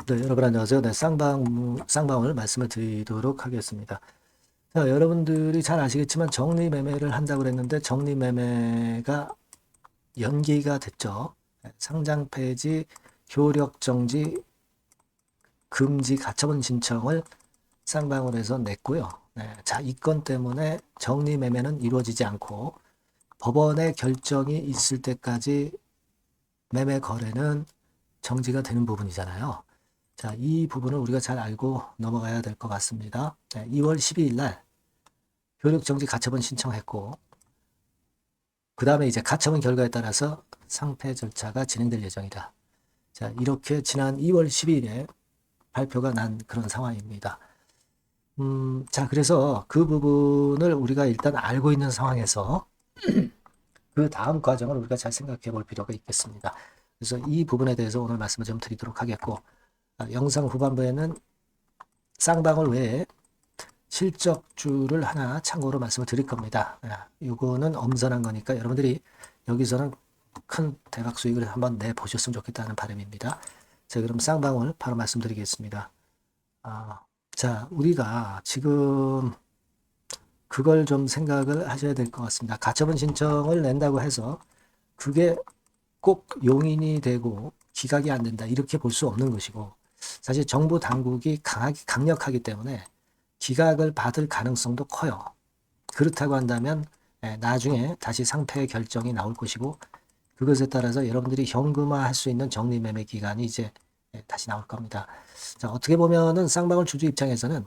네, 여러분 안녕하세요. 네, 쌍방울 말씀을 드리도록 하겠습니다. 자, 여러분들이 잘 아시겠지만 정리매매를 한다고 그랬는데 정리매매가 연기가 됐죠. 네, 상장 폐지, 효력 정지, 금지 가처분 신청을 쌍방울에서 냈고요. 네, 자, 이 건 때문에 정리매매는 이루어지지 않고 법원의 결정이 있을 때까지 매매 거래는 정지가 되는 부분이잖아요. 자, 이 부분을 우리가 잘 알고 넘어가야 될 것 같습니다. 네, 2월 12일 날 효력정지 가처분 신청했고, 그 다음에 이제 가처분 결과에 따라서 상패 절차가 진행될 예정이다. 자, 이렇게 지난 2월 12일에 발표가 난 그런 상황입니다. 자, 그래서 그 부분을 우리가 일단 알고 있는 상황에서 그 다음 과정을 우리가 잘 생각해 볼 필요가 있겠습니다. 그래서 이 부분에 대해서 오늘 말씀을 좀 드리도록 하겠고, 영상 후반부에는 쌍방울 외에 실적주를 하나 참고로 말씀을 드릴 겁니다. 이거는 엄선한 거니까 여러분들이 여기서는 큰 대박 수익을 한번 내보셨으면 좋겠다는 바람입니다. 자, 그럼 쌍방울 바로 말씀드리겠습니다. 자, 우리가 지금 그걸 좀 생각을 하셔야 될 것 같습니다. 가처분 신청을 낸다고 해서 그게 꼭 용인이 되고 기각이 안 된다 이렇게 볼 수 없는 것이고, 사실 정부 당국이 강력하기 때문에 기각을 받을 가능성도 커요. 그렇다고 한다면 나중에 다시 상패 결정이 나올 것이고, 그것에 따라서 여러분들이 현금화할 수 있는 정리매매 기간이 이제 다시 나올 겁니다. 자, 어떻게 보면은 쌍방울 주주 입장에서는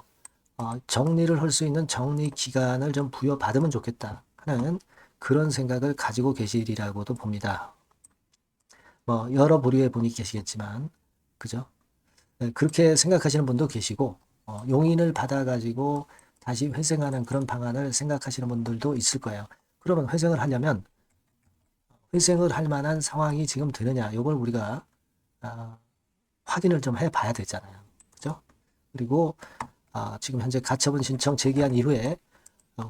정리를 할 수 있는 정리 기간을 좀 부여받으면 좋겠다 하는 그런 생각을 가지고 계시리라고도 봅니다. 뭐 여러 부류의 분이 계시겠지만, 그죠? 그렇게 생각하시는 분도 계시고, 용인을 받아가지고 다시 회생하는 그런 방안을 생각하시는 분들도 있을 거예요. 그러면 회생을 하려면 회생을 할 만한 상황이 지금 되느냐, 이걸 우리가 확인을 좀 해봐야 되잖아요. 그죠? 그리고 지금 현재 가처분 신청 제기한 이후에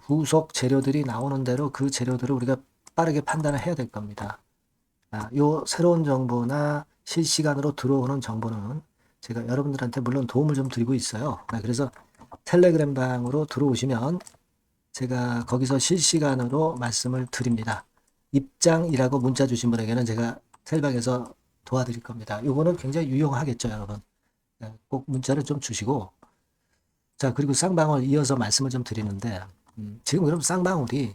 후속 재료들이 나오는 대로 그 재료들을 우리가 빠르게 판단을 해야 될 겁니다. 요 새로운 정보나 실시간으로 들어오는 정보는 제가 여러분들한테 물론 도움을 좀 드리고 있어요. 그래서 텔레그램 방으로 들어오시면 제가 거기서 실시간으로 말씀을 드립니다. 입장이라고 문자 주신 분에게는 제가 텔방에서 도와드릴 겁니다. 요거는 굉장히 유용하겠죠, 여러분. 꼭 문자를 좀 주시고. 자, 그리고 쌍방울 이어서 말씀을 좀 드리는데, 지금 그럼 쌍방울이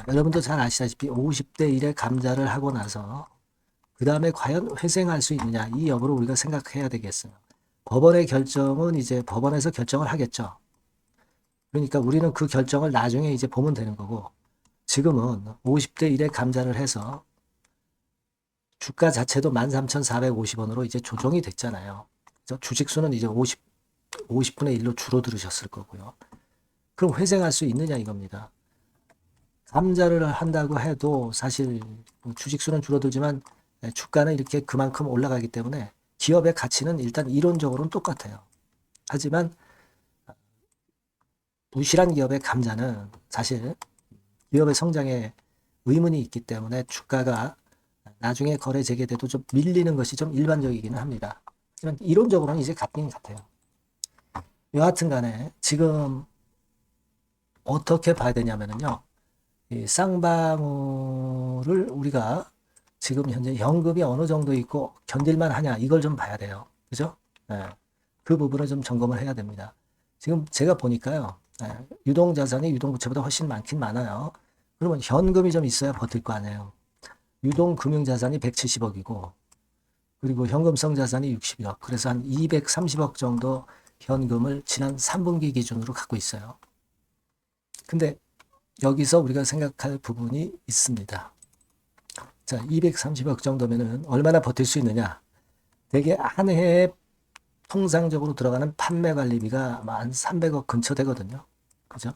여러분도 잘 아시다시피 50대 1의 감자를 하고 나서 그 다음에 과연 회생할 수 있느냐, 이 여부를 우리가 생각해야 되겠어요. 법원의 결정은 이제 법원에서 결정을 하겠죠. 그러니까 우리는 그 결정을 나중에 이제 보면 되는 거고, 지금은 50대 1의 감자를 해서 주가 자체도 13,450원으로 이제 조정이 됐잖아요. 그래서 주식수는 이제 50분의 1로 줄어들으셨을 거고요. 그럼 회생할 수 있느냐 이겁니다. 감자를 한다고 해도 사실 주식수는 줄어들지만 주가는 이렇게 그만큼 올라가기 때문에 기업의 가치는 일단 이론적으로는 똑같아요. 하지만 부실한 기업의 감자는 사실 기업의 성장에 의문이 있기 때문에 주가가 나중에 거래 재개돼도 좀 밀리는 것이 좀 일반적이기는 합니다. 하지만 이론적으로는 이제 같긴 같아요. 여하튼 간에 지금 어떻게 봐야 되냐면요. 이 쌍방울을 우리가 지금 현재 현금이 어느 정도 있고 견딜만 하냐 이걸 좀 봐야 돼요. 그죠? 네. 그 부분을 좀 점검을 해야 됩니다. 지금 제가 보니까요. 유동자산이 유동부채보다 훨씬 많긴 많아요. 그러면 현금이 좀 있어야 버틸 거 아니에요. 유동금융자산이 170억이고 그리고 현금성 자산이 61억. 그래서 한 230억 정도 현금을 지난 3분기 기준으로 갖고 있어요. 근데 여기서 우리가 생각할 부분이 있습니다. 자, 230억 정도면은 얼마나 버틸 수 있느냐? 대개 한 해에 통상적으로 들어가는 판매 관리비가 한 300억 근처 되거든요. 그죠?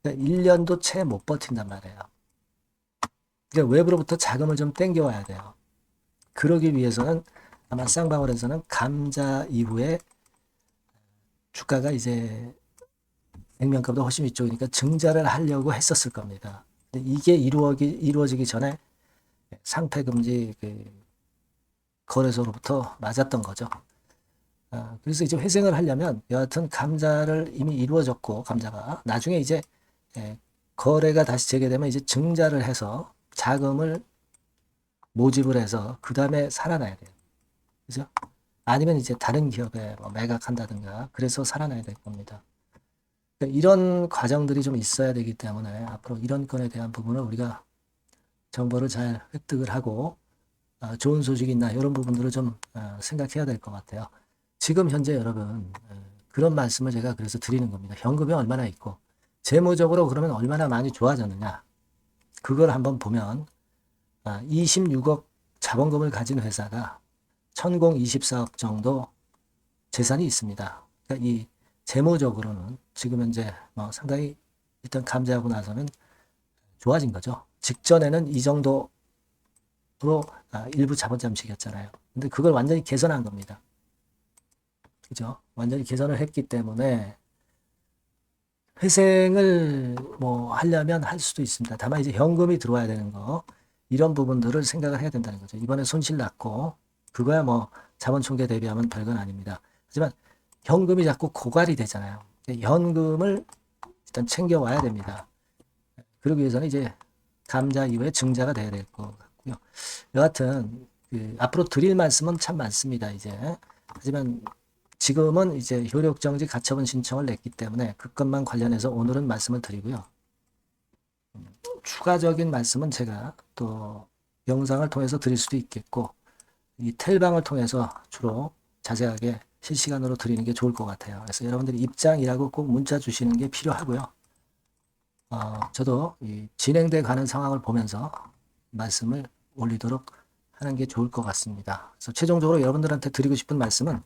1년도 채 못 버틴단 말이에요. 그러니까 외부로부터 자금을 좀 땡겨와야 돼요. 그러기 위해서는 아마 쌍방울에서는 감자 이후에 주가가 이제 액면가보다 훨씬 위쪽이니까 증자를 하려고 했었을 겁니다. 근데 이게 이루어지기 전에 상패금지 거래소로부터 맞았던 거죠. 그래서 이제 회생을 하려면 여하튼 감자를 이미 이루어졌고 감자가 나중에 이제 거래가 다시 재개되면 이제 증자를 해서 자금을 모집을 해서 그 다음에 살아나야 돼요. 그죠? 아니면 이제 다른 기업에 뭐 매각한다든가 그래서 살아나야 될 겁니다. 그러니까 이런 과정들이 좀 있어야 되기 때문에 앞으로 이런 건에 대한 부분을 우리가 정보를 잘 획득을 하고 좋은 소식이 있나 이런 부분들을 좀 생각해야 될 것 같아요. 지금 현재 여러분 그런 말씀을 제가 그래서 드리는 겁니다. 현금이 얼마나 있고 재무적으로 그러면 얼마나 많이 좋아졌느냐 그걸 한번 보면 26억 자본금을 가진 회사가 천공 24억 정도 재산이 있습니다. 그러니까 이 재무적으로는 지금 현재 상당히 일단 감지하고 나서는 좋아진 거죠. 직전에는 이 정도로 일부 자본 잠식이었잖아요. 근데 그걸 완전히 개선한 겁니다. 그죠? 완전히 개선을 했기 때문에 회생을 뭐 하려면 할 수도 있습니다. 다만 이제 현금이 들어와야 되는 거 이런 부분들을 생각을 해야 된다는 거죠. 이번에 손실 났고 그거야 뭐 자본 총계 대비하면 별건 아닙니다. 하지만 현금이 자꾸 고갈이 되잖아요. 현금을 일단 챙겨와야 됩니다. 그러기 위해서는 이제 감자 이후에 증자가 돼야 될 것 같고요. 여하튼 앞으로 드릴 말씀은 참 많습니다. 이제 하지만 지금은 이제 효력정지 가처분 신청을 냈기 때문에 그것만 관련해서 오늘은 말씀을 드리고요. 추가적인 말씀은 제가 또 영상을 통해서 드릴 수도 있겠고 이 텔방을 통해서 주로 자세하게 실시간으로 드리는 게 좋을 것 같아요. 그래서 여러분들이 입장이라고 꼭 문자 주시는 게 필요하고요. 저도 이 진행돼 가는 상황을 보면서 말씀을 올리도록 하는 게 좋을 것 같습니다. 그래서 최종적으로 여러분들한테 드리고 싶은 말씀은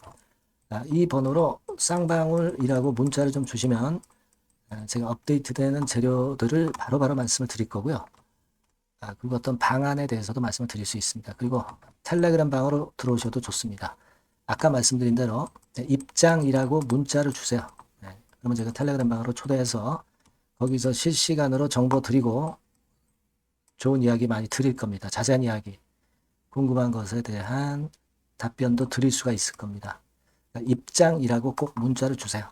이 번호로 쌍방울이라고 문자를 좀 주시면 제가 업데이트되는 재료들을 바로바로 말씀을 드릴 거고요. 그리고 어떤 방안에 대해서도 말씀을 드릴 수 있습니다. 그리고 텔레그램 방으로 들어오셔도 좋습니다. 아까 말씀드린 대로 입장이라고 문자를 주세요. 그러면 제가 텔레그램 방으로 초대해서 거기서 실시간으로 정보 드리고 좋은 이야기 많이 드릴 겁니다. 자세한 이야기, 궁금한 것에 대한 답변도 드릴 수가 있을 겁니다. 그러니까 입장이라고 꼭 문자를 주세요.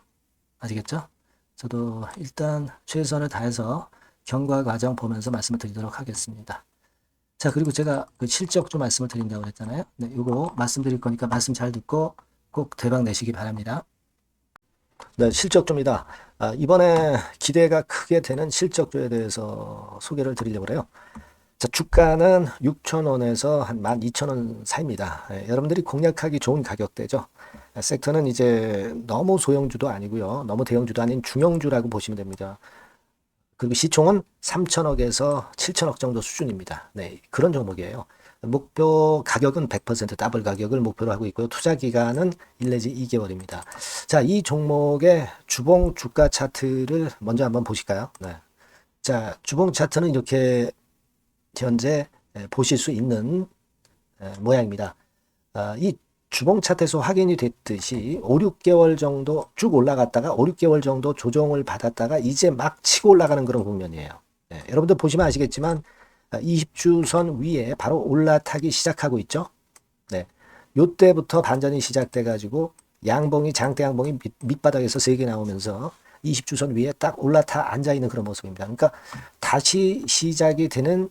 아시겠죠? 저도 일단 최선을 다해서 경과 과정 보면서 말씀을 드리도록 하겠습니다. 자, 그리고 제가 그 실적 좀 말씀을 드린다고 그랬잖아요. 네, 요거 말씀드릴 거니까 말씀 잘 듣고 꼭 대박 내시기 바랍니다. 네, 실적주입니다. 이번에 기대가 크게 되는 실적주에 대해서 소개를 드리려고 해요. 자, 주가는 6,000원에서 한 12,000원 사이입니다. 여러분들이 공략하기 좋은 가격대죠. 섹터는 이제 너무 소형주도 아니고요. 너무 대형주도 아닌 중형주라고 보시면 됩니다. 그리고 시총은 3천억에서 7천억 정도 수준입니다. 네, 그런 종목이에요. 목표 가격은 100% 더블 가격을 목표로 하고 있고요. 투자 기간은 1 내지 2개월입니다. 자, 이 종목의 주봉 주가 차트를 먼저 한번 보실까요? 네. 자, 주봉 차트는 이렇게 현재 보실 수 있는 모양입니다. 이 주봉 차트에서 확인이 됐듯이 5, 6개월 정도 쭉 올라갔다가 5, 6개월 정도 조정을 받았다가 이제 막 치고 올라가는 그런 국면이에요. 여러분들 보시면 아시겠지만 20주선 위에 바로 올라타기 시작하고 있죠. 네. 요때부터 반전이 시작돼 가지고 양봉이 장대 양봉이 밑바닥에서 3개 나오면서 20주선 위에 딱 올라타 앉아 있는 그런 모습입니다. 그러니까 다시 시작이 되는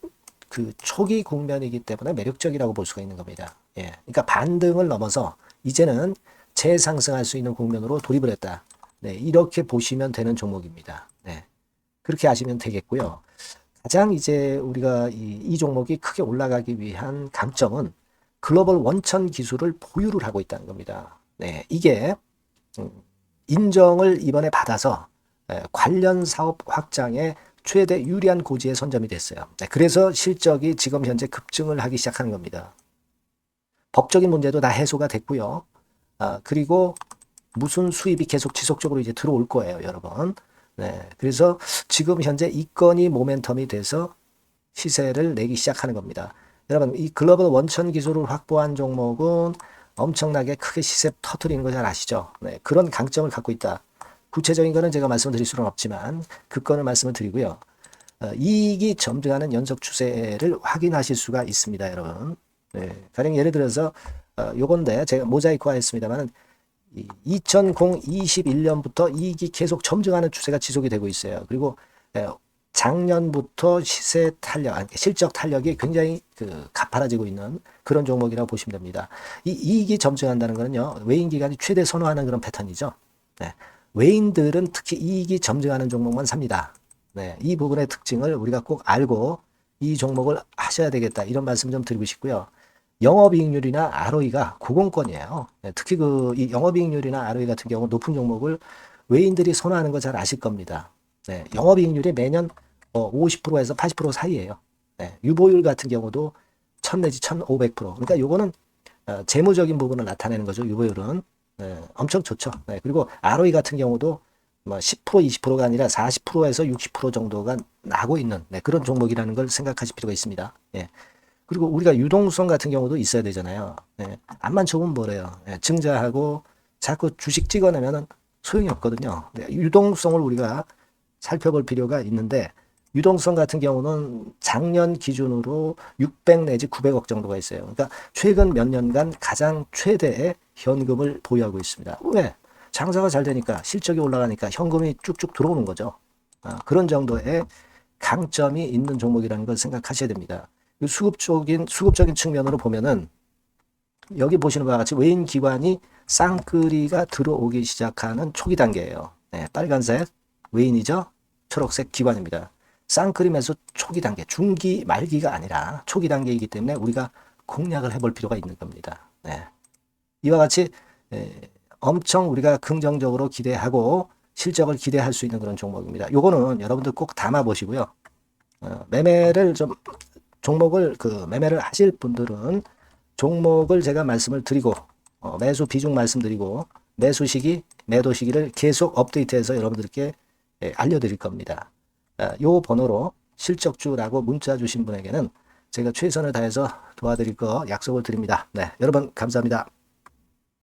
그 초기 국면이기 때문에 매력적이라고 볼 수가 있는 겁니다. 그러니까 반등을 넘어서 이제는 재상승할 수 있는 국면으로 돌입을 했다. 네, 이렇게 보시면 되는 종목입니다. 네, 그렇게 아시면 되겠고요. 가장 이제 우리가 이 종목이 크게 올라가기 위한 강점은 글로벌 원천 기술을 보유를 하고 있다는 겁니다. 네, 이게 인정을 이번에 받아서 관련 사업 확장에 최대 유리한 고지에 선점이 됐어요. 네, 그래서 실적이 지금 현재 급증을 하기 시작하는 겁니다. 법적인 문제도 다 해소가 됐고요. 그리고 무슨 수입이 계속 지속적으로 이제 들어올 거예요, 여러분. 네, 그래서 지금 현재 이 건이 모멘텀이 돼서 시세를 내기 시작하는 겁니다. 여러분, 이 글로벌 원천 기술을 확보한 종목은 엄청나게 크게 시세 터트리는 거 잘 아시죠? 네, 그런 강점을 갖고 있다. 구체적인 거는 제가 말씀을 드릴 수는 없지만 그 건을 말씀을 드리고요. 이익이 점등하는 연속 추세를 확인하실 수가 있습니다, 여러분. 네, 가령 예를 들어서 요건데 제가 모자이크화 했습니다만 2021년부터 이익이 계속 점증하는 추세가 지속이 되고 있어요. 그리고 작년부터 시세 탄력, 아니, 실적 탄력이 굉장히 가파라지고 있는 그런 종목이라고 보시면 됩니다. 이 이익이 점증한다는 거는요, 외인 기관이 최대 선호하는 그런 패턴이죠. 네. 외인들은 특히 이익이 점증하는 종목만 삽니다. 네. 이 부분의 특징을 우리가 꼭 알고 이 종목을 하셔야 되겠다. 이런 말씀 좀 드리고 싶고요. 영업이익률이나 ROE가 고공권이에요. 네. 특히 이 영업이익률이나 ROE 같은 경우 높은 종목을 외인들이 선호하는 거 잘 아실 겁니다. 네. 영업이익률이 매년 50%에서 80% 사이에요. 네. 유보율 같은 경우도 1000 내지 1500%. 그러니까 요거는 재무적인 부분을 나타내는 거죠. 유보율은. 네. 엄청 좋죠. 네. 그리고 ROE 같은 경우도 뭐 10% 20%가 아니라 40%에서 60% 정도가 나고 있는 그런 종목이라는 걸 생각하실 필요가 있습니다. 예. 그리고 우리가 유동성 같은 경우도 있어야 되잖아요. 예. 앞만 좋으면 뭐래요. 예. 증자하고 자꾸 주식 찍어내면은 소용이 없거든요. 네. 유동성을 우리가 살펴볼 필요가 있는데, 유동성 같은 경우는 작년 기준으로 600 내지 900억 정도가 있어요. 그러니까 최근 몇 년간 가장 최대의 현금을 보유하고 있습니다. 왜? 장사가 잘 되니까, 실적이 올라가니까 현금이 쭉쭉 들어오는 거죠. 그런 정도의 강점이 있는 종목이라는 걸 생각하셔야 됩니다. 수급적인 측면으로 보면은 여기 보시는 바와 같이 외인 기관이 쌍끌이가 들어오기 시작하는 초기 단계예요. 네, 빨간색 외인이죠. 초록색 기관입니다. 쌍끌이 매수 초기 단계, 중기 말기가 아니라 초기 단계이기 때문에 우리가 공략을 해볼 필요가 있는 겁니다. 네. 이와 같이 엄청 우리가 긍정적으로 기대하고 실적을 기대할 수 있는 그런 종목입니다. 요거는 여러분들 꼭 담아 보시고요. 매매를 좀 종목을 매매를 하실 분들은 종목을 제가 말씀을 드리고 매수 비중 말씀드리고 매수 시기, 매도 시기를 계속 업데이트해서 여러분들께 알려드릴 겁니다. 요 번호로 실적주라고 문자 주신 분에게는 제가 최선을 다해서 도와드릴 거 약속을 드립니다. 네, 여러분 감사합니다.